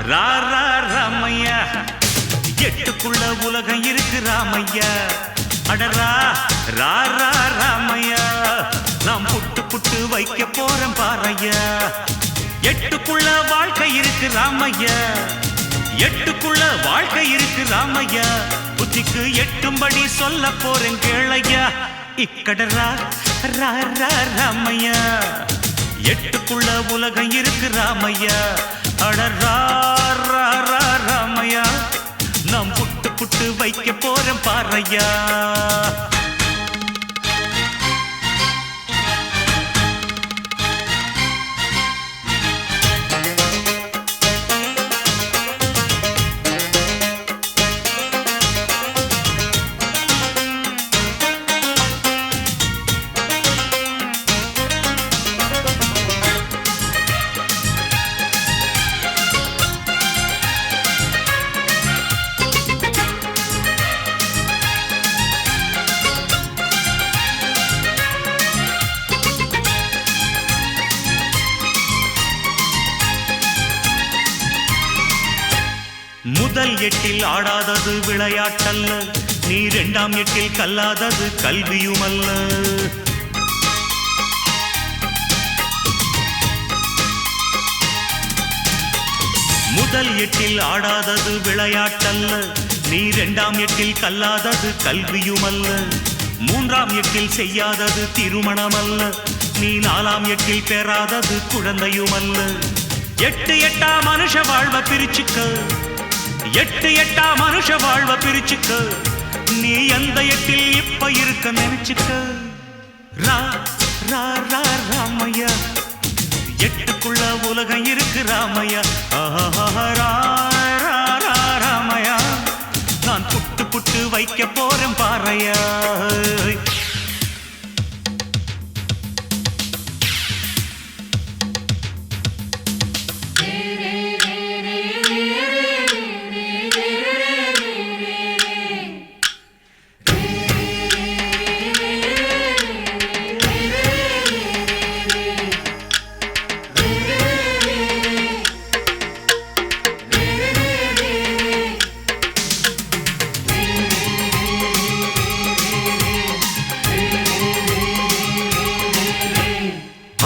ரா ரா ராமையா எட்டுக்குள்ள உலகம் இருக்கு ராமையா அடரா ரா ரா ராமையா நாம் புட்டு புட்டு வைக்க போறோம் பாரையா எட்டுக்குள்ள வாழ்க்கை இருக்கு ராமையா எட்டுக்குள்ள வாழ்க்கை இருக்கு ராமையா புத்திக்கு எட்டும்படி சொல்ல போறேன் கேளையா இக்கடரா ரா ரா ராமையா எட்டுக்குள்ள உலகம் இருக்கு ராமையா அடரா ரா ரா ராமையா நாம் புட்டு புட்டு வைக்க போறோம் பாரையா முதல் எட்டில் ஆடாதது விளையாட்டல்ல நீ இரண்டாம் எட்டில் கல்லாதது கல்வியுமல்ல முதல் எட்டில் ஆடாதது விளையாட்டல்ல நீ இரண்டாம் எட்டில் கல்லாதது கல்வியுமல்ல மூன்றாம் எட்டில் செய்யாதது திருமணமல்ல நீ நாலாம் எட்டில் பெறாதது குழந்தையுமல்ல எட்டு எட்டா மனுஷ வாழ்வ பிரிச்சுக்க எட்டு எட்டா மனுஷ வாழ்வ பிரிச்சுக்க நீ எந்த எட்டில் இப்ப இருக்க நினைச்சுக்க ரா ரா ரா ராமையா எட்டுக்குள்ள உலகம் இருக்கு ராமையா ரா ரா ரா ராமையா நான் புட்டு புட்டு வைக்க போறேன் பாரையா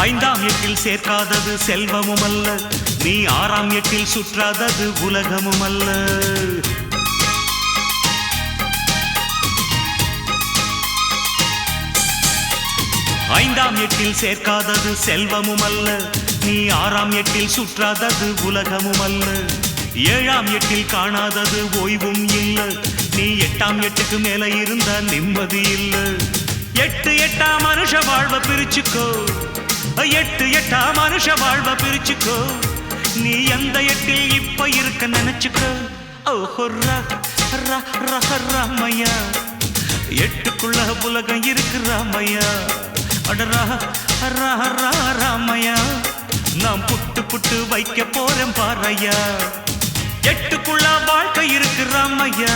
ஐந்தாம் எட்டில் சேர்க்காதது செல்வமும் அல்ல நீ ஆறாம் எட்டில் சுற்றாதது உலகமும் அல்ல ஐந்தாம் எட்டில் சேர்க்காதது செல்வமும் அல்ல நீ ஆறாம் எட்டில் சுற்றாதது உலகமும் அல்ல ஏழாம் எட்டில் காணாதது ஓய்வும் இல்ல நீ எட்டாம் எட்டுக்கு மேல இருந்த நிம்மதி இல்ல எட்டு எட்டா மனுஷ வாழ்வ பிரிச்சுக்கோ எட்டு எட்டா மனுஷ வாழ்வ பிரிச்சுக்கோ நீ எந்த எட்டில் இப்ப இருக்க நினைச்சுக்கோ ஓஹோ ராமையா எட்டுக்குள்ள உலகம் இருக்கு ராமையா அடரா ரா ரா ராமையா நாம் புட்டு புட்டு வைக்க போறேன் பாரையா எட்டுக்குள்ள வாழ்க்கை இருக்கு ராமையா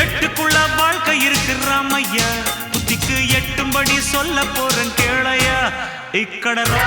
எட்டுக்குள்ள வாழ்க்கை இருக்கு ராமையா புத்திக்கு எட்டும்படி சொல்ல போறேன் கேளையா இக்கடரா